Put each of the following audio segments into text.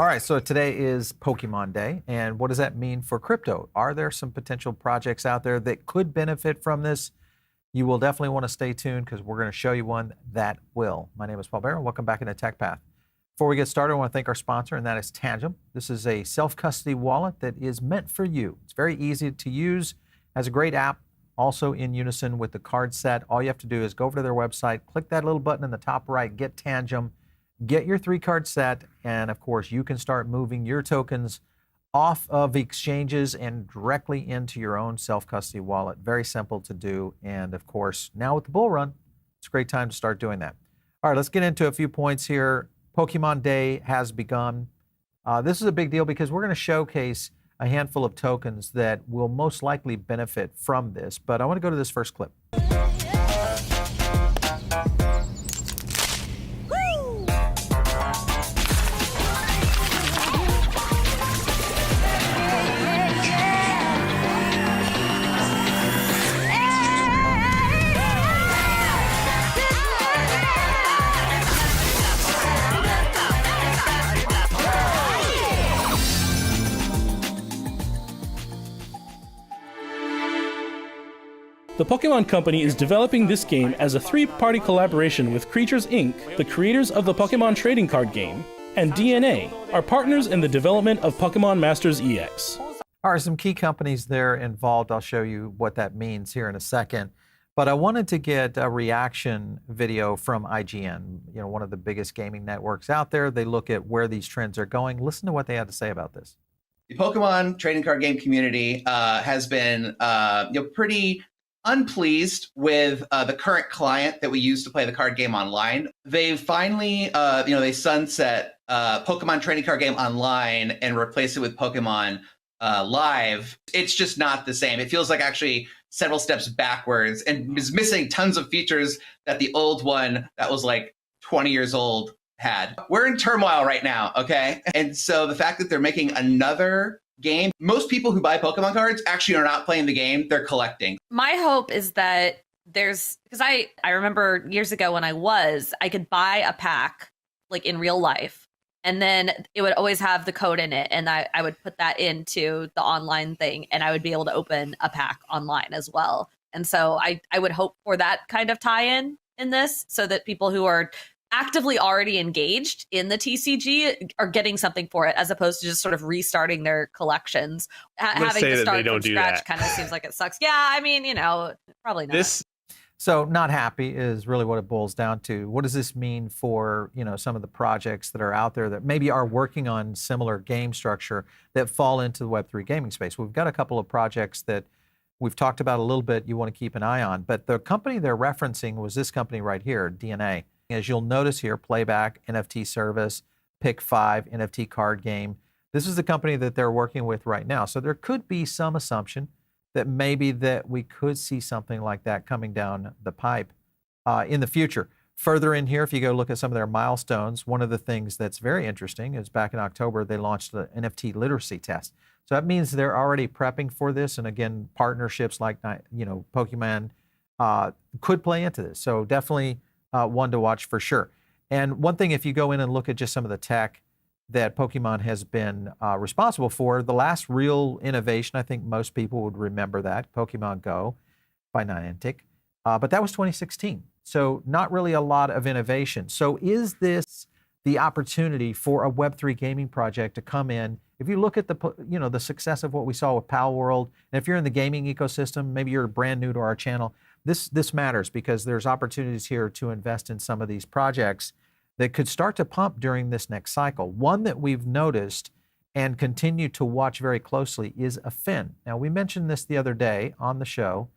All right, so today is Pokemon Day, and what does that mean for crypto? Are there some potential projects out there that could benefit from this? You will definitely want to stay tuned because we're going to show you one that will. My name is Paul Barrow. Welcome back into Tech Path. Before we get started, I want to thank our sponsor, and that is Tangem. This is a self-custody wallet that is meant for you. It's very easy to use, has a great app, also in unison with the card set. All you have to do is go over to their website, click that little button in the top right, get Tangem, get your 3-card set, and of course, you can start moving your tokens off of exchanges and directly into your own self-custody wallet. Very simple to do, and of course, now with the bull run, it's a great time to start doing that. All right, let's get into a few points here. Pokemon Day has begun. This is a big deal because we're going to showcase a handful of tokens that will most likely benefit from this, but I want to go to this first clip. The Pokemon Company is developing this game as a 3-party collaboration with Creatures Inc., the creators of the Pokemon trading card game, and DNA, our partners in the development of Pokemon Masters EX. All right, some key companies there involved. I'll show you what that means here in a second. But I wanted to get a reaction video from IGN, one of the biggest gaming networks out there. They look at where these trends are going. Listen to what they had to say about this. The Pokemon trading card game community has been pretty unpleased with the current client that we use to play the card game online. They've finally, they sunset Pokemon trading card game online and replaced it with Pokemon Live. It's just not the same. It feels like actually several steps backwards and is missing tons of features that the old one that was like 20 years old had. We're in turmoil right now, okay? And so the fact that they're making another game, most people who buy Pokemon cards actually are not playing the game, they're collecting. My hope is that because I remember years ago when I could buy a pack like in real life, and then it would always have the code in it, and I would put that into the online thing, and I would be able to open a pack online as well. And so I would hope for that kind of tie-in in this, so that people who are actively already engaged in the TCG are getting something for it, as opposed to just sort of restarting their collections. Having to start from scratch kind of seems like it sucks. Yeah, I mean, probably not. So not happy is really what it boils down to. What does this mean for, some of the projects that are out there that maybe are working on similar game structure that fall into the Web3 gaming space? We've got a couple of projects that we've talked about a little bit you want to keep an eye on, but the company they're referencing was this company right here, DNA. As you'll notice here, Playback, NFT service, Pick5, NFT card game. This is the company that they're working with right now. So there could be some assumption that maybe that we could see something like that coming down the pipe in the future. Further in here, if you go look at some of their milestones, one of the things that's very interesting is back in October, they launched the NFT literacy test. So that means they're already prepping for this. And again, partnerships like, Pokemon could play into this. So definitely one to watch for sure. And one thing, if you go in and look at just some of the tech that Pokemon has been responsible for, the last real innovation, I think most people would remember that, Pokemon Go by Niantic, but that was 2016. So not really a lot of innovation. So is this the opportunity for a Web3 gaming project to come in? If you look at the success of what we saw with Pal World, and if you're in the gaming ecosystem, maybe you're brand new to our channel, this matters because there's opportunities here to invest in some of these projects that could start to pump during this next cycle. One that we've noticed and continue to watch very closely is FYN. Now, we mentioned this the other day on the show,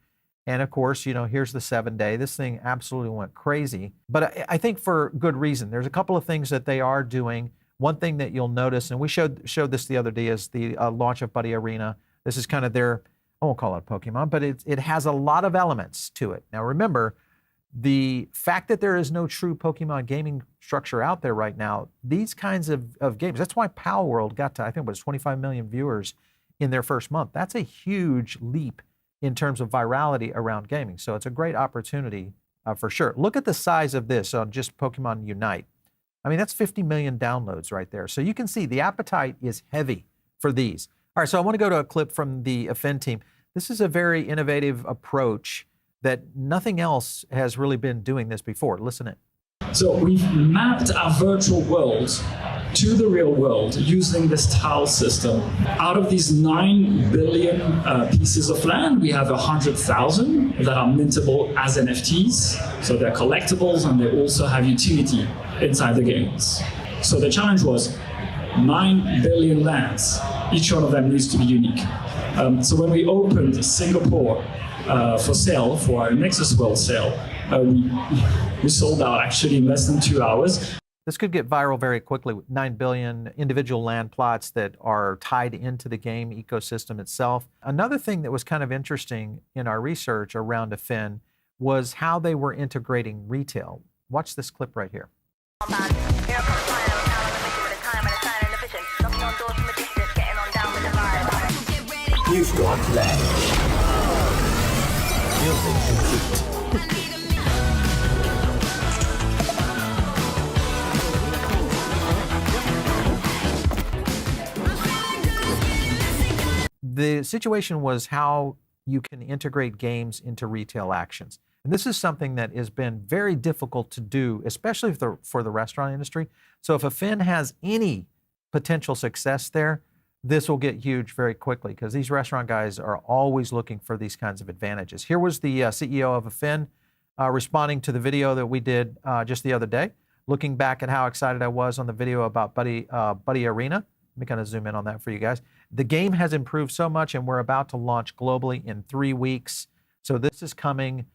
and of course, here's the 7-day. This thing absolutely went crazy, but I think for good reason. There's a couple of things that they are doing. One thing that you'll notice, and we showed this the other day, is the launch of Buddy Arena. This is kind of their, I won't call it a Pokemon, but it has a lot of elements to it. Now remember, the fact that there is no true Pokemon gaming structure out there right now, these kinds of games, that's why Pal World got to, I think it was 25 million viewers in their first month. That's a huge leap in terms of virality around gaming. So it's a great opportunity for sure. Look at the size of this on just Pokemon Unite. I mean, that's 50 million downloads right there. So you can see the appetite is heavy for these. All right, so I want to go to a clip from the FYN team. This is a very innovative approach that nothing else has really been doing this before. Listen in. So we've mapped our virtual world to the real world using this tile system. Out of these 9 billion pieces of land, we have 100,000 that are mintable as NFTs. So they're collectibles and they also have utility inside the games. So the challenge was 9 billion lands. Each one of them needs to be unique. So when we opened Singapore for sale, for our Nexus World sale, we sold out actually in less than 2 hours. This could get viral very quickly with 9 billion individual land plots that are tied into the game ecosystem itself. Another thing that was kind of interesting in our research around FYN was how they were integrating retail. Watch this clip right here. You've got land. The situation was how you can integrate games into retail actions. And this is something that has been very difficult to do, especially for the restaurant industry. So if FYN has any potential success there, this will get huge very quickly because these restaurant guys are always looking for these kinds of advantages. Here was the CEO of FYN responding to the video that we did just the other day, looking back at how excited I was on the video about Buddy Arena. Let me kind of zoom in on that for you guys. The game has improved so much, and we're about to launch globally in 3 weeks. So this is coming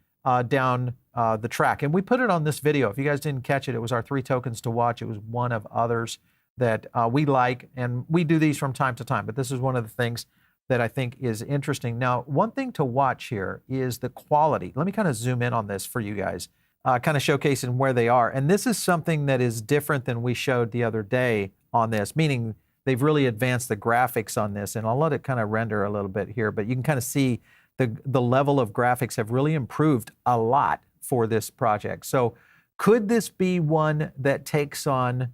down the track. And we put it on this video. If you guys didn't catch it, it was our 3 tokens to watch. It was one of others that we like, and we do these from time to time. But this is one of the things that I think is interesting. Now, one thing to watch here is the quality. Let me kind of zoom in on this for you guys, kind of showcasing where they are. And this is something that is different than we showed the other day on this, meaning they've really advanced the graphics on this, and I'll let it kind of render a little bit here, but you can kind of see the level of graphics have really improved a lot for this project. So could this be one that takes on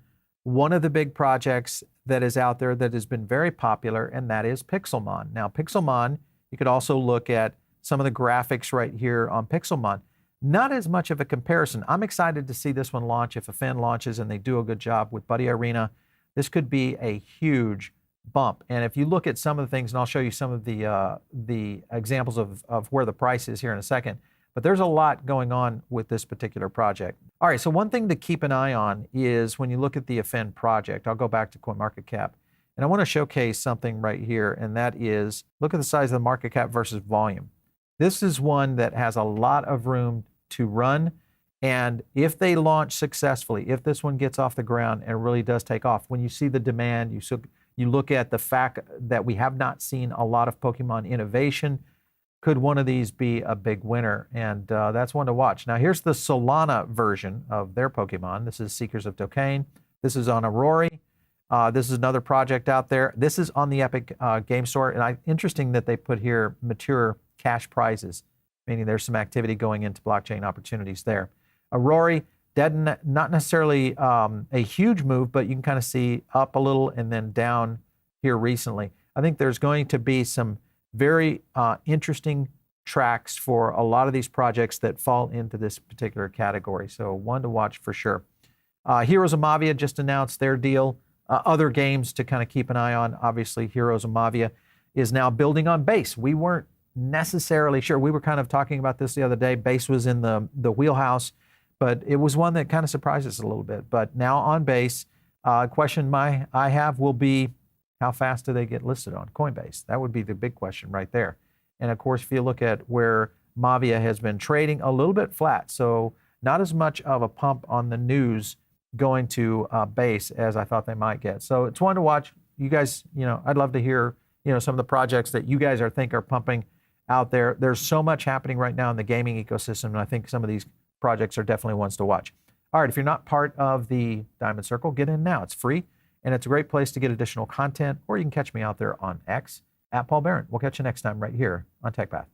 one of the big projects that is out there that has been very popular, and that is Pixelmon. Now, Pixelmon, you could also look at some of the graphics right here on Pixelmon. Not as much of a comparison. I'm excited to see this one launch. If FYN launches and they do a good job with Buddy Arena, this could be a huge bump. And if you look at some of the things, and I'll show you some of the examples of where the price is here in a second, but there's a lot going on with this particular project. All right, so one thing to keep an eye on is when you look at the FYN project, I'll go back to CoinMarketCap, and I want to showcase something right here, and that is, look at the size of the market cap versus volume. This is one that has a lot of room to run. And if they launch successfully, if this one gets off the ground and really does take off, when you see the demand, you look at the fact that we have not seen a lot of Pokemon innovation, could one of these be a big winner? And that's one to watch. Now, here's the Solana version of their Pokemon. This is Seekers of Dokkan. This is on Aurora. This is another project out there. This is on the Epic Game Store. And interesting that they put here mature cash prizes, meaning there's some activity going into blockchain opportunities there. Aurora, not necessarily a huge move, but you can kind of see up a little and then down here recently. I think there's going to be some very interesting tracks for a lot of these projects that fall into this particular category. So one to watch for sure. Heroes of Mavia just announced their deal. Other games to kind of keep an eye on. Obviously, Heroes of Mavia is now building on Base. We weren't necessarily sure. We were kind of talking about this the other day. Base was in the wheelhouse, but it was one that kind of surprised us a little bit. But now on Base, question I have will be, how fast do they get listed on Coinbase? That would be the big question right there. And of course, if you look at where Mavia has been trading, a little bit flat. So not as much of a pump on the news going to Base as I thought they might get. So it's one to watch. You guys, I'd love to hear, some of the projects that you guys are pumping out there. There's so much happening right now in the gaming ecosystem, and I think some of these projects are definitely ones to watch. All right, if you're not part of the Diamond Circle, get in now. It's free, and it's a great place to get additional content, or you can catch me out there on X, @Paul Barron. We'll catch you next time right here on TechPath.